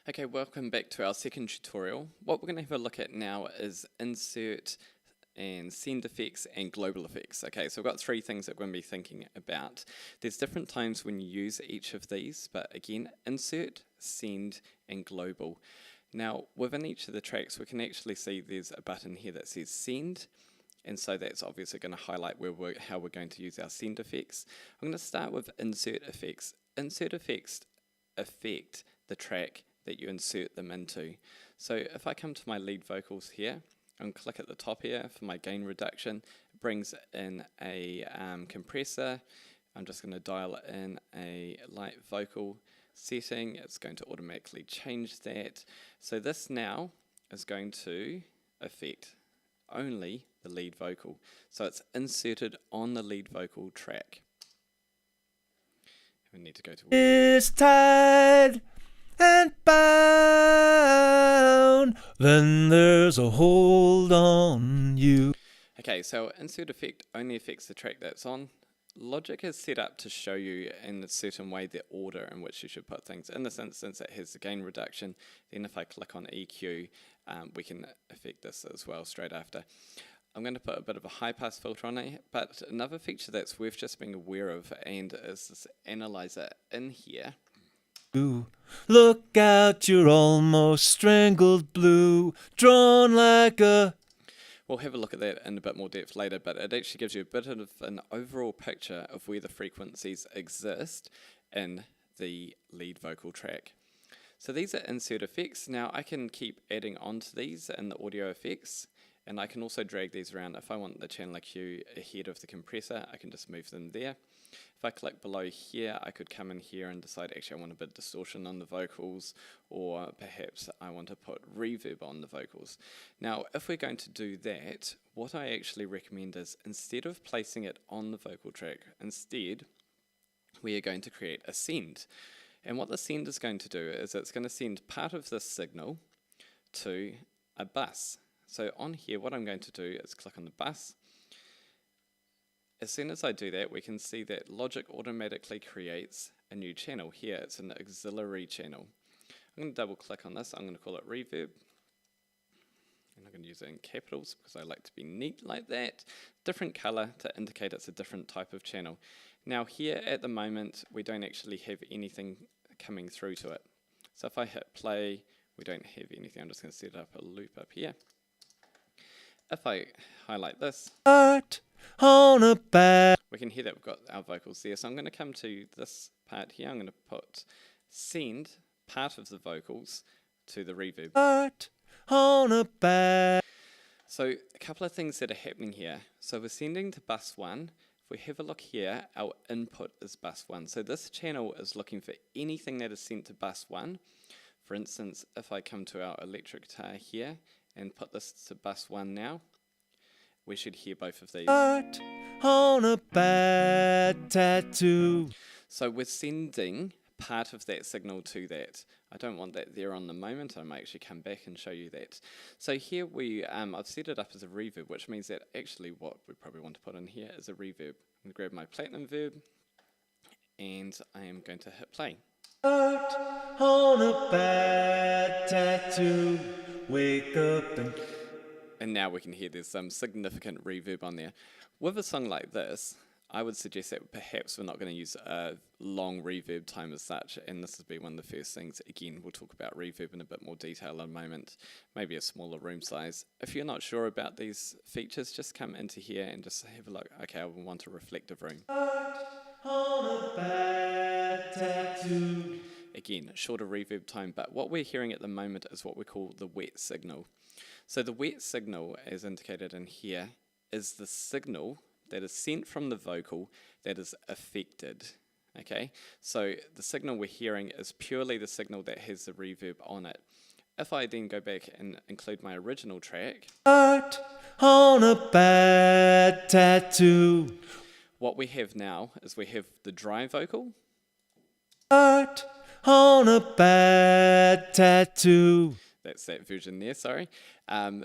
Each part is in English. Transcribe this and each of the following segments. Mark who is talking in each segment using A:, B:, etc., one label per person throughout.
A: Okay, welcome back to our second tutorial. What we're going to have a look at now is insert and send effects and global effects. Okay, so we've got three things that we're going to be thinking about. There's different times when you use each of these, but again, insert, send, and global. Now, within each of the tracks, we can actually see there's a button here that says send, and so that's obviously going to highlight how we're going to use our send effects. I'm going to start with insert effects. Insert effects affect the track that you insert them into. So if I come to my lead vocals here and click at the top here for my gain reduction, it brings in a compressor. I'm just going to dial in a light vocal setting. It's going to automatically change that. So this now is going to affect only the lead vocal. So it's inserted on the lead vocal track. We need to go to
B: is tied and bound, then there's a hold on you.
A: Okay, so insert effect only affects the track that's on. Logic is set up to show you in a certain way the order in which you should put things. In this instance, it has the gain reduction. Then if I click on EQ, we can affect this as well straight after. I'm going to put a bit of a high pass filter on it, but another feature that's worth just being aware of and is this analyzer in here.
B: Look out, you're almost strangled blue, drawn like a...
A: We'll have a look at that in a bit more depth later, but it actually gives you a bit of an overall picture of where the frequencies exist in the lead vocal track. So these are insert effects. Now I can keep adding on to these in the audio effects, and I can also drag these around. If I want the channel EQ ahead of the compressor, I can just move them there. If I click below here, I could come in here and decide actually I want a bit of distortion on the vocals, or perhaps I want to put reverb on the vocals. Now, if we're going to do that, what I actually recommend is instead of placing it on the vocal track, instead we are going to create a send. And what the send is going to do is it's going to send part of this signal to a bus. So on here, what I'm going to do is click on the bus. As soon as I do that, we can see that Logic automatically creates a new channel. Here, it's an auxiliary channel. I'm going to double click on this. I'm going to call it reverb. And I'm going to use it in capitals because I like to be neat like that. Different color to indicate it's a different type of channel. Now here at the moment, we don't actually have anything coming through to it. So if I hit play, we don't have anything. I'm just going to set up a loop up here. If I highlight this,
B: on a back,
A: we can hear that we've got our vocals there. So I'm going to come to this part here. I'm going to put send part of the vocals to the reverb.
B: on a back.
A: So a couple of things that are happening here. So we're sending to bus 1. If we have a look here, our input is bus 1. So this channel is looking for anything that is sent to bus 1. For instance, if I come to our electric guitar here and put this to bus 1 now, we should hear both of these.
B: On a bad tattoo.
A: So we're sending part of that signal to that. I don't want that there on the moment. I might actually come back and show you that. So here I've set it up as a reverb, which means that actually what we probably want to put in here is a reverb. I'm going to grab my platinum verb and I am going to hit play.
B: On a bad tattoo. Wake up
A: and now we can hear there's some significant reverb on there. With a song like this, I would suggest that perhaps we're not going to use a long reverb time as such, and this will be one of the first things. Again, we'll talk about reverb in a bit more detail in a moment, maybe a smaller room size. If you're not sure about these features, just come into here and just have a look. Okay, I want a reflective room.
B: on a bad tattoo.
A: Again, shorter reverb time, but what we're hearing at the moment is what we call the wet signal. So the wet signal, as indicated in here, is the signal that is sent from the vocal that is affected. Okay, so the signal we're hearing is purely the signal that has the reverb on it. If I then go back and include my original track,
B: on a bad tattoo.
A: what we have now is we have the dry vocal,
B: on a bad tattoo.
A: That's that version there, sorry.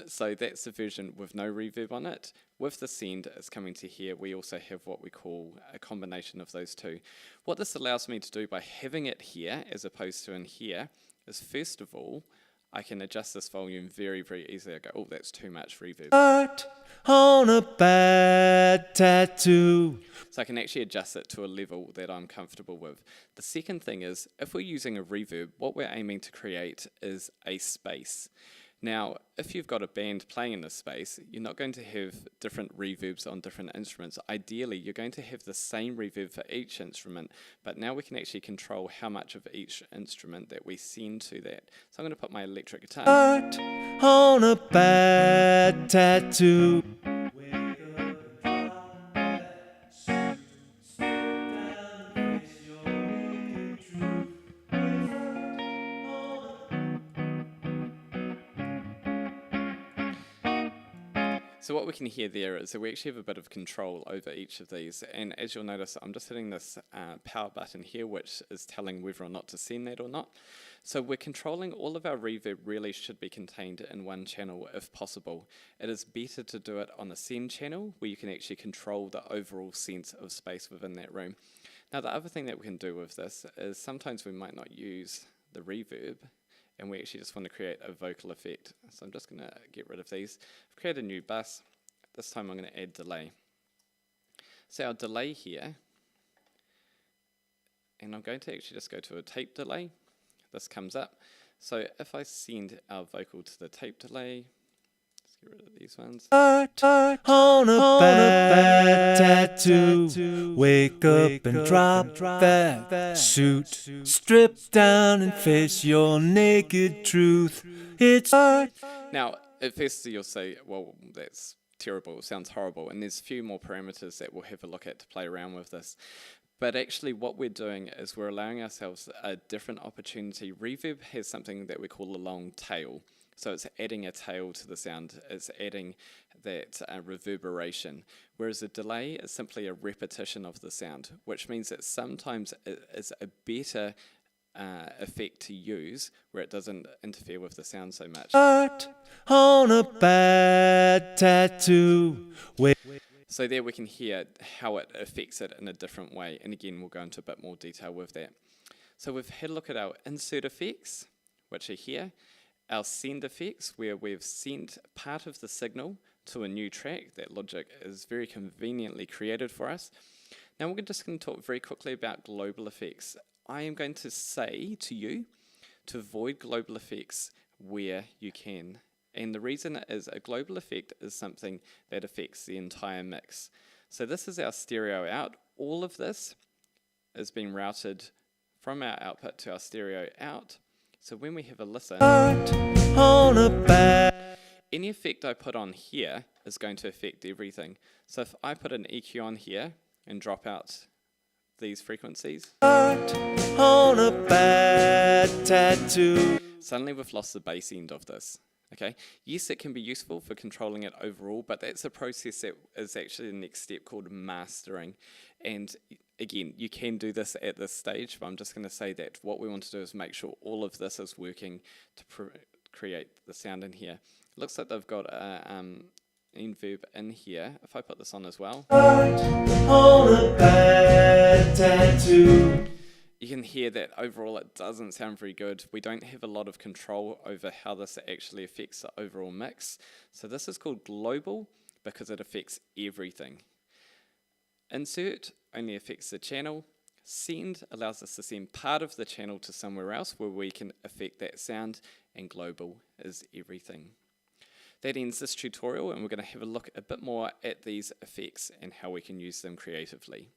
A: So that's the version with no reverb on it. With the send, it's coming to here. We also have what we call a combination of those two. What this allows me to do by having it here as opposed to in here is first of all, I can adjust this volume very, very easily. I go, oh, that's too much reverb.
B: Art on a bad tattoo.
A: So I can actually adjust it to a level that I'm comfortable with. The second thing is, if we're using a reverb, what we're aiming to create is a space. Now, if you've got a band playing in this space, you're not going to have different reverbs on different instruments. Ideally, you're going to have the same reverb for each instrument, but now we can actually control how much of each instrument that we send to that. So I'm going to put my electric guitar.
B: Art on a bad tattoo.
A: So what we can hear there is that we actually have a bit of control over each of these, and as you'll notice, I'm just hitting this power button here, which is telling whether or not to send that or not. So we're controlling all of our reverb really should be contained in one channel if possible. It is better to do it on a send channel where you can actually control the overall sense of space within that room. Now the other thing that we can do with this is sometimes we might not use the reverb, and we actually just want to create a vocal effect. So I'm just going to get rid of these. I've created a new bus. This time I'm going to add delay. So our delay here, and I'm going to actually just go to a tape delay. This comes up. So if I send our vocal to the tape delay, let's get rid of these ones.
B: Art on a bad tattoo. Wake up and drop that suit. Strip down and face your naked truth. It's art.
A: Now, at first you'll say, well, that's terrible, it sounds horrible, and there's a few more parameters that we'll have a look at to play around with this. But actually what we're doing is we're allowing ourselves a different opportunity. Reverb has something that we call a long tail. So it's adding a tail to the sound, it's adding that reverberation. Whereas a delay is simply a repetition of the sound, which means that sometimes it is a better effect to use where it doesn't interfere with the sound so much.
B: Art on a bad tattoo.
A: So there we can hear how it affects it in a different way, and again we'll go into a bit more detail with that. So we've had a look at our insert effects, which are here, our send effects, where we've sent part of the signal to a new track that Logic is very conveniently created for us. Now we're just going to talk very quickly about global effects. I am going to say to you to avoid global effects where you can. And the reason is a global effect is something that affects the entire mix. So this is our stereo out. All of this is being routed from our output to our stereo out. So when we have a listen, any effect I put on here is going to affect everything. So if I put an EQ on here and drop out these frequencies,
B: on a bad tattoo.
A: Suddenly we've lost the bass end of this. Okay. Yes, it can be useful for controlling it overall, but that's a process that is actually the next step called mastering. And again, you can do this at this stage, but I'm just going to say that what we want to do is make sure all of this is working to create the sound in here. It looks like they've got a inverb in here. If I put this on as well,
B: on a bad tattoo.
A: You can hear that overall it doesn't sound very good. We don't have a lot of control over how this actually affects the overall mix. So this is called global because it affects everything. Insert only affects the channel. Send allows us to send part of the channel to somewhere else where we can affect that sound, and global is everything. That ends this tutorial, and we're going to have a look a bit more at these effects and how we can use them creatively.